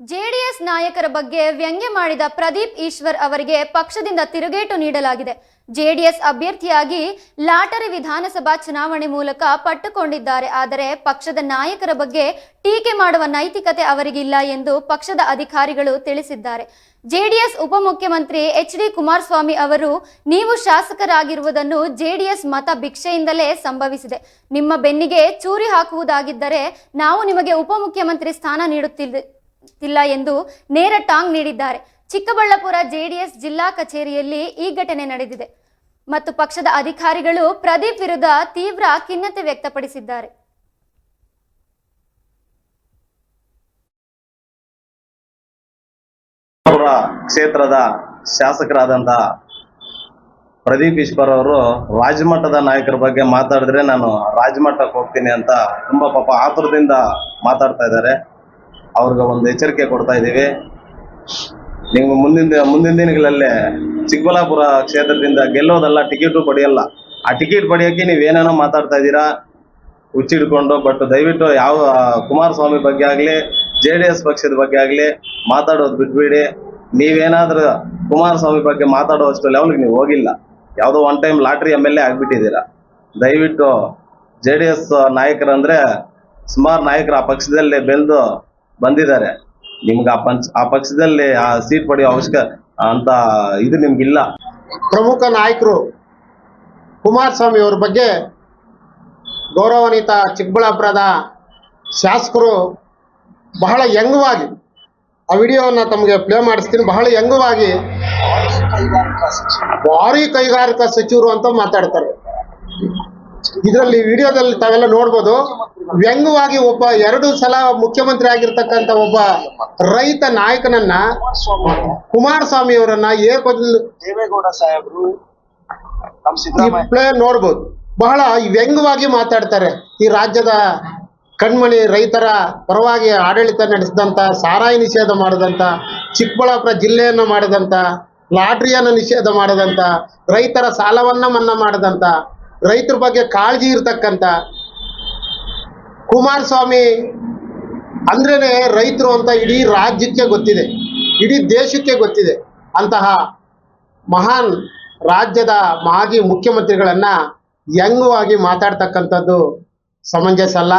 JDS ನಾಯಕರ ಬಗ್ಗೆ ವ್ಯಂಗ್ಯ ಮಾಡಿದ ಪ್ರದೀಪ್ ಈಶ್ವರ್ ಅವರಿಗೆ ಪಕ್ಷದಿಂದ ತಿರುಗೇಟು ನೀಡಲಾಗಿದೆ. ಜೆಡಿಎಸ್ ಅಭ್ಯರ್ಥಿಯಾಗಿ ಲಾಟರಿ ವಿಧಾನಸಭಾ ಚುನಾವಣೆ ಮೂಲಕ ಪಟ್ಟುಕೊಂಡಿದ್ದಾರೆ. ಆದರೆ ಪಕ್ಷದ ನಾಯಕರ ಬಗ್ಗೆ ಟೀಕೆ ಮಾಡುವ ನೈತಿಕತೆ ಅವರಿಗಿಲ್ಲ ಎಂದು ಪಕ್ಷದ ಅಧಿಕಾರಿಗಳು ತಿಳಿಸಿದ್ದಾರೆ. ಜೆಡಿಎಸ್ ಉಪಮುಖ್ಯಮಂತ್ರಿ ಎಚ್.ಡಿ. ಕುಮಾರಸ್ವಾಮಿ ಅವರು, ನೀವು ಶಾಸಕರಾಗಿರುವುದನ್ನು ಜೆಡಿಎಸ್ ಮತ ಭಿಕ್ಷೆಯಿಂದಲೇ ಸಂಭವಿಸಿದೆ. ನಿಮ್ಮ ಬೆನ್ನಿಗೆ ಚೂರಿ ಹಾಕುವುದಾಗಿದ್ದರೆ ನಾವು ನಿಮಗೆ ಉಪಮುಖ್ಯಮಂತ್ರಿ ಸ್ಥಾನ ನೀಡುತ್ತಿಲ್ಲ ಎಂದು ನೇರ ಟಾಂಗ್ ನೀಡಿದ್ದಾರೆ. ಚಿಕ್ಕಬಳ್ಳಾಪುರ ಜೆಡಿಎಸ್ ಜಿಲ್ಲಾ ಕಚೇರಿಯಲ್ಲಿ ಈ ಘಟನೆ ನಡೆದಿದೆ ಮತ್ತು ಪಕ್ಷದ ಅಧಿಕಾರಿಗಳು ಪ್ರದೀಪ್ ವಿರುದ್ಧ ತೀವ್ರ ಖಿನ್ನತೆ ವ್ಯಕ್ತಪಡಿಸಿದ್ದಾರೆ. ಕ್ಷೇತ್ರದ ಶಾಸಕರಾದಂತಹ ಪ್ರದೀಪ್ ಈಶ್ವರ್ ಅವರು ರಾಜಮಟ್ಟದ ನಾಯಕರ ಬಗ್ಗೆ ಮಾತಾಡಿದ್ರೆ ನಾನು ರಾಜಮಟ್ಟಕ್ಕೆ ಹೋಗ್ತೀನಿ ಅಂತ ತುಂಬಾ ಪಾಪ ಆತುರದಿಂದ ಮಾತಾಡ್ತಾ ಇದ್ದಾರೆ. ಅವ್ರಿಗೆ ಒಂದು ಎಚ್ಚರಿಕೆ ಕೊಡ್ತಾ ಇದ್ದೀವಿ. ನೀವು ಮುಂದಿನ ದಿನಗಳಲ್ಲಿ ಚಿಕ್ಕಬಳ್ಳಾಪುರ ಕ್ಷೇತ್ರದಿಂದ ಗೆಲ್ಲೋದಲ್ಲ, ಟಿಕೆಟು ಪಡೆಯಲ್ಲ. ಆ ಟಿಕೆಟ್ ಪಡೆಯೋಕ್ಕೆ ನೀವೇನೇನೋ ಮಾತಾಡ್ತಾ ಇದ್ದೀರಾ ಹುಚ್ಚಿಡ್ಕೊಂಡು. ಬಟ್ ದಯವಿಟ್ಟು ಯಾವ ಕುಮಾರಸ್ವಾಮಿ ಬಗ್ಗೆ ಆಗಲಿ JDS ಪಕ್ಷದ ಬಗ್ಗೆ ಆಗಲಿ ಮಾತಾಡೋದು ಬಿಟ್ಬಿಡಿ. ನೀವೇನಾದ್ರೂ ಕುಮಾರಸ್ವಾಮಿ ಬಗ್ಗೆ ಮಾತಾಡೋಷ್ಟು ಲೆವೆಲ್ಗೆ ನೀವು ಹೋಗಿಲ್ಲ. ಯಾವುದೋ ಒನ್ ಟೈಮ್ ಲಾಟ್ರಿ MLA ಆಗಿಬಿಟ್ಟಿದ್ದೀರಾ. ದಯವಿಟ್ಟು JDS ನಾಯಕರಂದ್ರೆ ಸುಮಾರು ನಾಯಕರು ಆ ಪಕ್ಷದಲ್ಲಿ ಬೆಳೆದು ಬಂದಿದ್ದಾರೆ. ನಿಮ್ಗೆ ಆ ಪಕ್ಷದಲ್ಲಿ ಆ ಸೀಟ್ ಪಡೆಯೋ ಅವಶ್ಯಕ ಅಂತ ಇದು ನಿಮ್ಗಿಲ್ಲ. ಪ್ರಮುಖ ನಾಯಕರು ಕುಮಾರಸ್ವಾಮಿ ಅವರ ಬಗ್ಗೆ ಗೌರವಾನ್ವಿತ ಚಿಕ್ಕಬಳ್ಳಾಪುರದ ಶಾಸಕರು ಬಹಳ ವ್ಯಂಗ್ಯವಾಗಿ, ಆ ವಿಡಿಯೋವನ್ನು ತಮಗೆ ಪ್ಲೇ ಮಾಡಿಸ್ತೀನಿ, ಬಹಳ ವ್ಯಂಗ್ಯವಾಗಿ ಭಾರಿ ಕೈಗಾರಿಕಾ ಸಚಿವರು ಅಂತ ಮಾತಾಡ್ತಾರೆ. ಇದರಲ್ಲಿ ವಿಡಿಯೋದಲ್ಲಿ ತಾವೆಲ್ಲ ನೋಡ್ಬೋದು. ವ್ಯಂಗ್ಯವಾಗಿ ಒಬ್ಬ 2 ಸಲ ಮುಖ್ಯಮಂತ್ರಿ ಆಗಿರ್ತಕ್ಕಂಥ ಒಬ್ಬ ರೈತ ನಾಯಕನನ್ನ, ಕುಮಾರಸ್ವಾಮಿ ಅವರನ್ನ ದೇವೇಗೌಡ ಸಾಹೇಬರು ಪ್ಲೇ ನೋಡ್ಬೋದು. ಬಹಳ ವ್ಯಂಗ್ಯವಾಗಿ ಮಾತಾಡ್ತಾರೆ. ಈ ರಾಜ್ಯದ ಕಣ್ಮಣಿ ರೈತರ ಪರವಾಗಿ ಆಡಳಿತ ನಡೆಸಿದಂಥ, ಸಾರಾಯಿ ನಿಷೇಧ ಮಾಡಿದಂಥ, ಚಿಕ್ಕಬಳ್ಳಾಪುರ ಜಿಲ್ಲೆಯನ್ನು ಮಾಡಿದಂಥ, ಲಾಟ್ರಿಯನ್ನು ನಿಷೇಧ ಮಾಡಿದಂಥ, ರೈತರ ಸಾಲವನ್ನ ಮನ್ನಾ ಮಾಡಿದಂಥ, ರೈತರ ಬಗ್ಗೆ ಕಾಳಜಿ ಇರ್ತಕ್ಕಂಥ ಕುಮಾರಸ್ವಾಮಿ ಅಂದ್ರೇನೆ ರೈತರು ಅಂತ ಇಡೀ ರಾಜ್ಯಕ್ಕೆ ಗೊತ್ತಿದೆ, ಇಡೀ ದೇಶಕ್ಕೆ ಗೊತ್ತಿದೆ. ಅಂತಹ ಮಹಾನ್ ರಾಜ್ಯದ ಮಾಜಿ ಮುಖ್ಯಮಂತ್ರಿಗಳನ್ನ ವ್ಯಂಗ್ಯವಾಗಿ ಮಾತಾಡ್ತಕ್ಕಂಥದ್ದು ಸಮಂಜಸ ಅಲ್ಲ.